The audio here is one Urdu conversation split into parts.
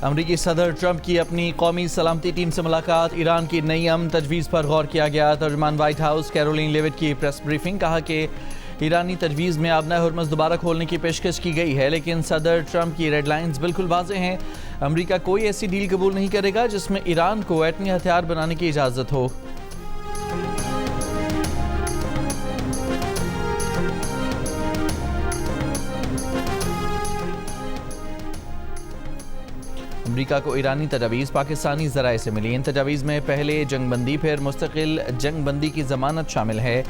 امریکی صدر ٹرمپ کی اپنی قومی سلامتی ٹیم سے ملاقات، ایران کی نئی امن تجویز پر غور کیا گیا۔ ترجمان وائٹ ہاؤس کیرولین لیوٹ کی پریس بریفنگ، کہا کہ ایرانی تجویز میں آبنۂ ہرمز دوبارہ کھولنے کی پیشکش کی گئی ہے، لیکن صدر ٹرمپ کی ریڈ لائنز بالکل واضح ہیں۔ امریکہ کوئی ایسی ڈیل قبول نہیں کرے گا جس میں ایران کو ایٹمی ہتھیار بنانے کی اجازت ہو۔ امریکہ کو ایرانی تجاویز پاکستانی ذرائع سے ملی۔ ان تجاویز میں پہلے جنگ بندی پھر مستقل جنگ بندی کی ضمانت شامل ہے۔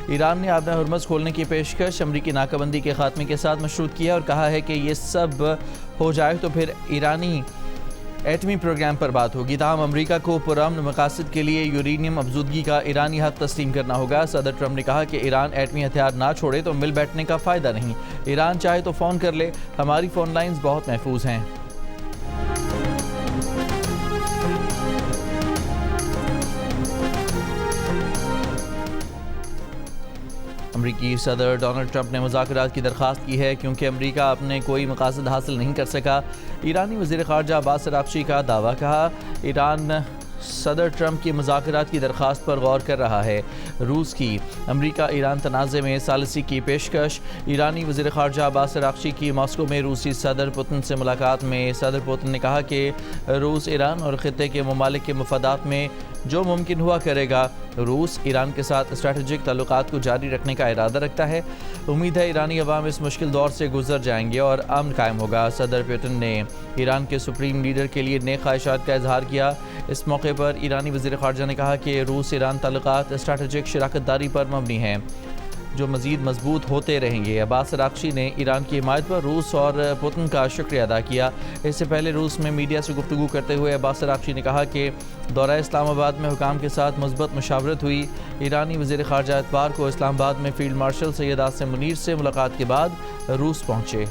ایران نے آبنۂ ہرمز کھولنے کی پیشکش امریکی ناکہ بندی کے خاتمے کے ساتھ مشروط کیا اور کہا ہے کہ یہ سب ہو جائے تو پھر ایرانی ایٹمی پروگرام پر بات ہوگی۔ تاہم امریکہ کو پرامن مقاصد کے لیے یورینیم افزودگی کا ایرانی حق تسلیم کرنا ہوگا۔ صدر ٹرمپ نے کہا کہ ایران ایٹمی ہتھیار نہ چھوڑے تو مل بیٹھنے کا فائدہ نہیں۔ ایران چاہے تو فون کر لے، ہماری فون لائنز بہت محفوظ ہیں۔ امریکی صدر ڈونلڈ ٹرمپ نے مذاکرات کی درخواست کی ہے کیونکہ امریکہ اپنے کوئی مقاصد حاصل نہیں کر سکا۔ ایرانی وزیر خارجہ عباس عراقچی کا دعویٰ، کہا ایران صدر ٹرمپ کی مذاکرات کی درخواست پر غور کر رہا ہے۔ روس کی امریکہ ایران تنازع میں ثالثی کی پیشکش، ایرانی وزیر خارجہ عباس عراقچی کی ماسکو میں روسی صدر پوتن سے ملاقات میں صدر پوتن نے کہا کہ روس ایران اور خطے کے ممالک کے مفادات میں جو ممکن ہوا کرے گا۔ روس ایران کے ساتھ اسٹریٹجک تعلقات کو جاری رکھنے کا ارادہ رکھتا ہے۔ امید ہے ایرانی عوام اس مشکل دور سے گزر جائیں گے اور امن قائم ہوگا۔ صدر پوتن نے ایران کے سپریم لیڈر کے لیے نیک خواہشات کا اظہار کیا۔ اس موقع پر ایرانی وزیر خارجہ نے کہا کہ روس ایران تعلقات اسٹریٹجک شراکت داری پر مبنی ہیں جو مزید مضبوط ہوتے رہیں گے۔ عباس عراقچی نے ایران کی حمایت پر روس اور پوتن کا شکریہ ادا کیا۔ اس سے پہلے روس میں میڈیا سے گفتگو کرتے ہوئے عباس عراقچی نے کہا کہ دورہ اسلام آباد میں حکام کے ساتھ مثبت مشاورت ہوئی۔ ایرانی وزیر خارجہ اتوار کو اسلام آباد میں فیلڈ مارشل سید عاصم منیر سے ملاقات کے بعد روس پہنچے۔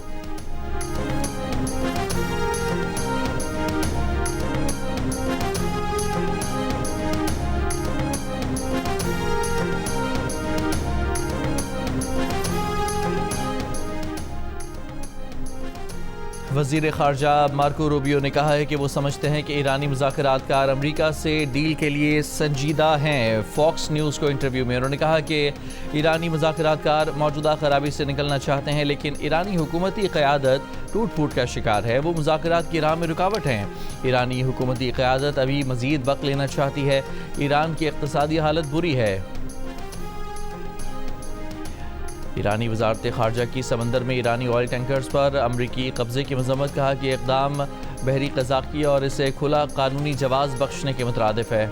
وزیر خارجہ مارکو روبیو نے کہا ہے کہ وہ سمجھتے ہیں کہ ایرانی مذاکرات کار امریکہ سے ڈیل کے لیے سنجیدہ ہیں۔ فاکس نیوز کو انٹرویو میں انہوں نے کہا کہ ایرانی مذاکرات کار موجودہ خرابی سے نکلنا چاہتے ہیں، لیکن ایرانی حکومتی قیادت ٹوٹ پھوٹ کا شکار ہے، وہ مذاکرات کی راہ میں رکاوٹ ہیں۔ ایرانی حکومتی قیادت ابھی مزید وقت لینا چاہتی ہے۔ ایران کی اقتصادی حالت بری ہے۔ ایرانی وزارت خارجہ کی سمندر میں ایرانی آئل ٹینکرز پر امریکی قبضے کی مذمت، کہا کہ اقدام بحری قزاقی اور اسے کھلا قانونی جواز بخشنے کے مترادف ہے۔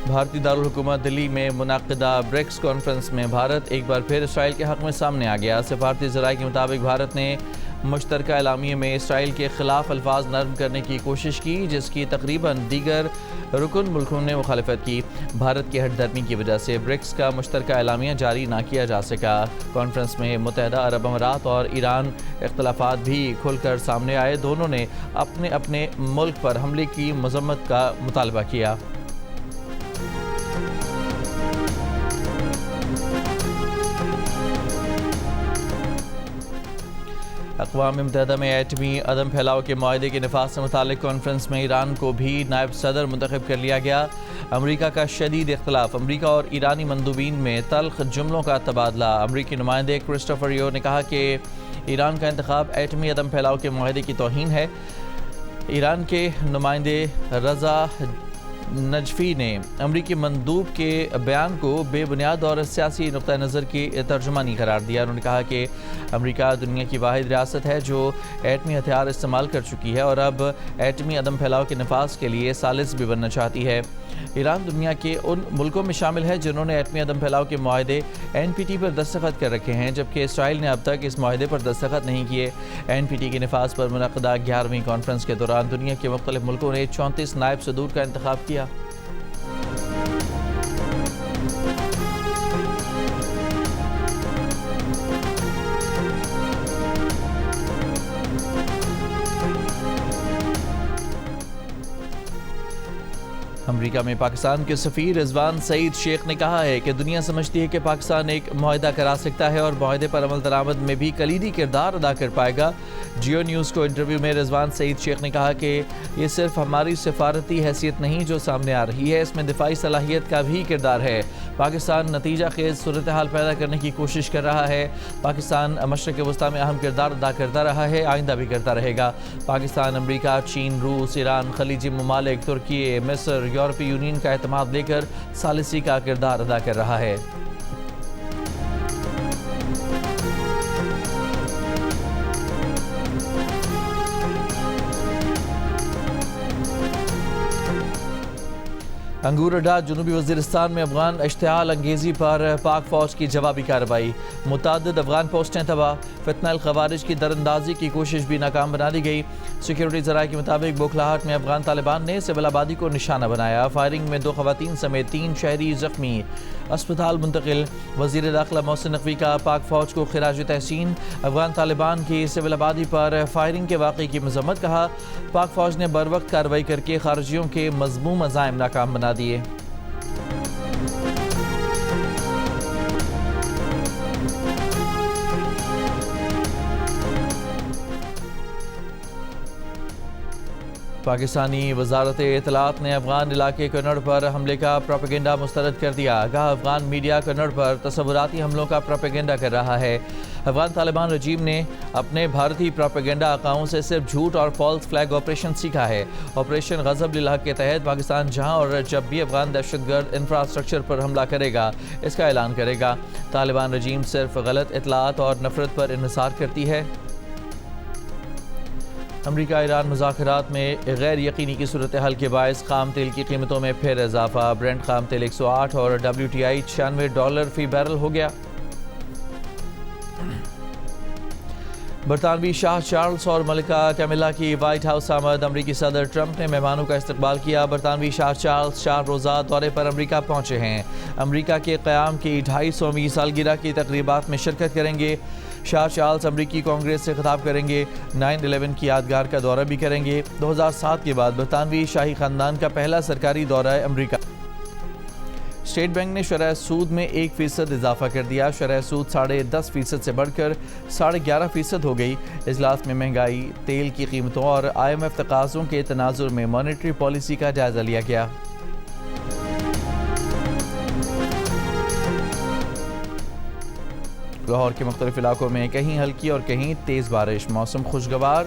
بھارتی دارالحکومت دلی میں منعقدہ برکس کانفرنس میں بھارت ایک بار پھر اسرائیل کے حق میں سامنے آ گیا۔ سفارتی ذرائع کے مطابق بھارت نے مشترکہ اعلامیے میں اسرائیل کے خلاف الفاظ نرم کرنے کی کوشش کی، جس کی تقریباً دیگر رکن ملکوں نے مخالفت کی۔ بھارت کی ہٹ دھرمی کی وجہ سے برکس کا مشترکہ اعلامیہ جاری نہ کیا جا سکا۔ کانفرنس میں متحدہ عرب امارات اور ایران اختلافات بھی کھل کر سامنے آئے۔ دونوں نے اپنے اپنے ملک پر حملے کی مذمت کا مطالبہ کیا۔ اقوام متحدہ میں ایٹمی عدم پھیلاؤ کے معاہدے کے نفاذ سے متعلق کانفرنس میں ایران کو بھی نائب صدر منتخب کر لیا گیا۔ امریکہ کا شدید اختلاف، امریکہ اور ایرانی مندوبین میں تلخ جملوں کا تبادلہ۔ امریکی نمائندے کرسٹوفر یو نے کہا کہ ایران کا انتخاب ایٹمی عدم پھیلاؤ کے معاہدے کی توہین ہے۔ ایران کے نمائندے رضا نجفی نے امریکی مندوب کے بیان کو بے بنیاد اور سیاسی نقطہ نظر کی ترجمانی قرار دیا۔ انہوں نے کہا کہ امریکہ دنیا کی واحد ریاست ہے جو ایٹمی ہتھیار استعمال کر چکی ہے اور اب ایٹمی عدم پھیلاؤ کے نفاذ کے لیے ثالث بھی بننا چاہتی ہے۔ ایران دنیا کے ان ملکوں میں شامل ہے جنہوں نے ایٹمی عدم پھیلاؤ کے معاہدے NPT پر دستخط کر رکھے ہیں، جبکہ اسرائیل نے اب تک اس معاہدے پر دستخط نہیں کیے۔ NPT کے نفاذ پر منعقدہ 11ویں کانفرنس کے دوران دنیا کے مختلف ملکوں نے 34 نائب صدور کا انتخاب کیا۔ امریکہ میں پاکستان کے سفیر رضوان سعید شیخ نے کہا ہے کہ دنیا سمجھتی ہے کہ پاکستان ایک معاہدہ کرا سکتا ہے اور معاہدے پر عمل درآمد میں بھی کلیدی کردار ادا کر پائے گا۔ جیو نیوز کو انٹرویو میں رضوان سعید شیخ نے کہا کہ یہ صرف ہماری سفارتی حیثیت نہیں جو سامنے آ رہی ہے، اس میں دفاعی صلاحیت کا بھی کردار ہے۔ پاکستان نتیجہ خیز صورتحال پیدا کرنے کی کوشش کر رہا ہے۔ پاکستان مشرق وسطیٰ میں اہم کردار ادا کرتا رہا ہے، آئندہ بھی کرتا رہے گا۔ پاکستان امریکہ، چین، روس، ایران، خلیجی ممالک، ترکی، مصر، یورپی یونین کا اعتماد لے کر ثالثی کا کردار ادا کر رہا ہے۔ انگور اڈا جنوبی وزیرستان میں افغان اشتعال انگیزی پر پاک فوج کی جوابی کارروائی، متعدد افغان پوسٹیں تباہ، فتنہ الخوارج کی دراندازی کی کوشش بھی ناکام بنا دی گئی۔ سیکیورٹی ذرائع کے مطابق بوکھلاہٹ میں افغان طالبان نے سول آبادی کو نشانہ بنایا، فائرنگ میں 2 خواتین سمیت 3 شہری زخمی، اسپتال منتقل۔ وزیر داخلہ محسن نقوی کا پاک فوج کو خراج تحسین، افغان طالبان کی سول آبادی پر فائرنگ کے واقعے کی مذمت، کہا پاک فوج نے بروقت کارروائی کر کے خارجیوں کے مذموم عزائم ناکام بنا دیے۔ پاکستانی وزارت اطلاعات نے افغان علاقے کنڑ پر حملے کا پروپیگنڈا مسترد کر دیا، کہا افغان میڈیا کنڑ پر تصوراتی حملوں کا پروپیگنڈا کر رہا ہے۔ افغان طالبان رجیم نے اپنے بھارتی پروپیگنڈا آقاؤں سے صرف جھوٹ اور فالس فلیگ آپریشن سیکھا ہے۔ آپریشن غضب للحق کے تحت پاکستان جہاں اور جب بھی افغان دہشت گرد انفراسٹرکچر پر حملہ کرے گا، اس کا اعلان کرے گا۔ طالبان رجیم صرف غلط اطلاعات اور نفرت پر انحصار کرتی ہے۔ امریکہ ایران مذاکرات میں غیر یقینی کی صورتحال کے باعث خام تیل کی قیمتوں میں پھر اضافہ، برنٹ خام تیل 108 اور WTI $96 فی بیرل ہو گیا۔ برطانوی شاہ چارلس اور ملکہ کیملا کی وائٹ ہاؤس آمد، امریکی صدر ٹرمپ نے مہمانوں کا استقبال کیا۔ برطانوی شاہ چارلس 4 روزہ دورے پر امریکہ پہنچے ہیں، امریکہ کے قیام کی 250ویں سالگرہ کی تقریبات میں شرکت کریں گے۔ شاہ چارلس امریکی کانگریس سے خطاب کریں گے، 9/11 کی یادگار کا دورہ بھی کریں گے۔ 2007 کے بعد برطانوی شاہی خاندان کا پہلا سرکاری دورہ امریکہ۔ اسٹیٹ بینک نے شرح سود میں 1% اضافہ کر دیا، شرح سود 10.5% سے بڑھ کر 11.5% ہو گئی۔ اجلاس میں مہنگائی، تیل کی قیمتوں اور IMF تقاضوں کے تناظر میں مانیٹری پالیسی کا جائزہ لیا گیا۔ لاہور کے مختلف علاقوں میں کہیں ہلکی اور کہیں تیز بارش، موسم خوشگوار۔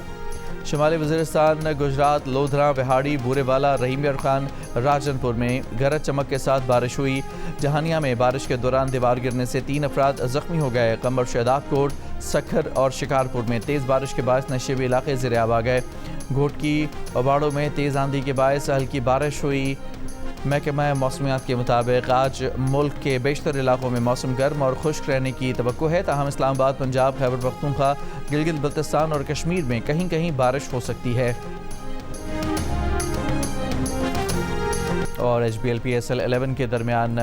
شمالی وزیرستان، گجرات، لودھرا، وہاڑی، بورے والا، رحیم یار خان، راجن پور میں گرج چمک کے ساتھ بارش ہوئی۔ جہانیہ میں بارش کے دوران دیوار گرنے سے 3 افراد زخمی ہو گئے۔ قمر شہداد کوٹ، سکھر اور شکارپور میں تیز بارش کے باعث نشیبی علاقے زیر آب آ گئے۔ گھوٹکی، اوباڑوں میں تیز آندھی کے باعث ہلکی بارش ہوئی۔ محکمہ موسمیات کے مطابق آج ملک کے بیشتر علاقوں میں موسم گرم اور خشک رہنے کی توقع ہے، تاہم اسلام آباد، پنجاب، خیبر پختونخوا، گلگت بلتستان اور کشمیر میں کہیں کہیں بارش ہو سکتی ہے۔ اور HBL PSL 11 کے درمیان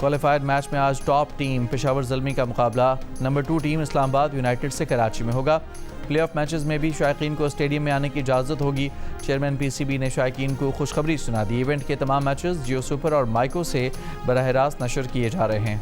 کوالیفائر میچ میں آج ٹاپ ٹیم پشاور زلمی کا مقابلہ نمبر 2 ٹیم اسلام آباد یونائٹڈ سے کراچی میں ہوگا۔ پلے آف میچز میں بھی شائقین کو اسٹیڈیم میں آنے کی اجازت ہوگی۔ چیئرمین PCB نے شائقین کو خوشخبری سنا دی، ایونٹ کے تمام میچز جیو سپر اور مائیکو سے براہ راست نشر کیے جا رہے ہیں۔